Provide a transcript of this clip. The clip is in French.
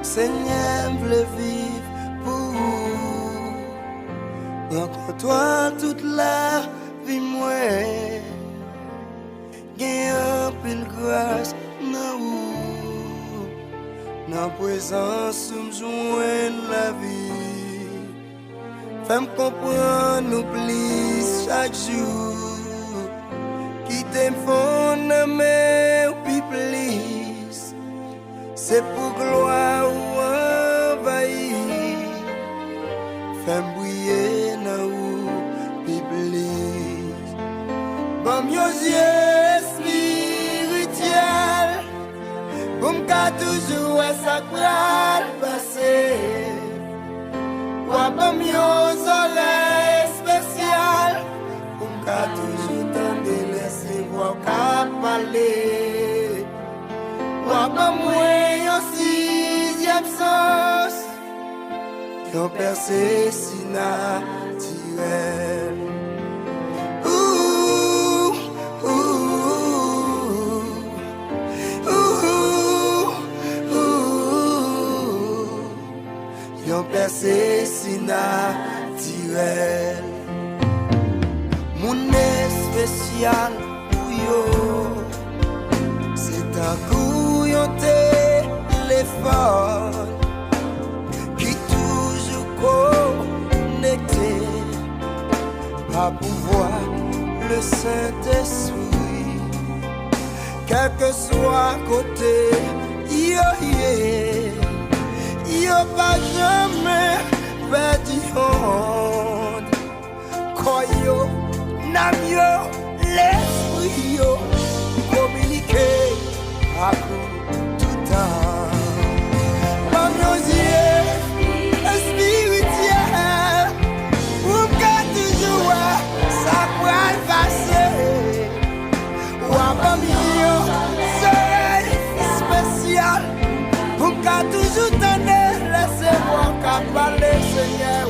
Seigneur, vle vivre pour vous. Rencontre-toi toute la vie, moi. Gagne un pile grâce, dans vous. Dans présence, nous joignons la vie. Femme comprendre, nous plise chaque jour. Qui t'aime fond, mais puis please. C'est pour gloire ou envahir. Femme briller, nous puis please. Bon, yeux spirituel. Bon, qu'à toujours ça pral passer. Wap mieux oreilles spéciales. Bon, qu'à toujours tendre laisser voir qu'à parler. Wap moins un sixième sens. Yon percé si naturel. Yon percé si naturel. Moun spécial pour yo. C'est un coup yon téléphone qui toujours connecté. Pas pouvoir le Saint-Esprit. Quel que soit côté, yo yeah. Yo pas jamais perdu honte. Koyo, nam yo, l'esprit yo. Communiquer à tout temps. Par nos yeux spirituels, pour qu'à toujours ça pourra passer. Ou à yo, soleil spécial, pour qu'à toujours tenir. Laissez-moi qu'à parler, Seigneur.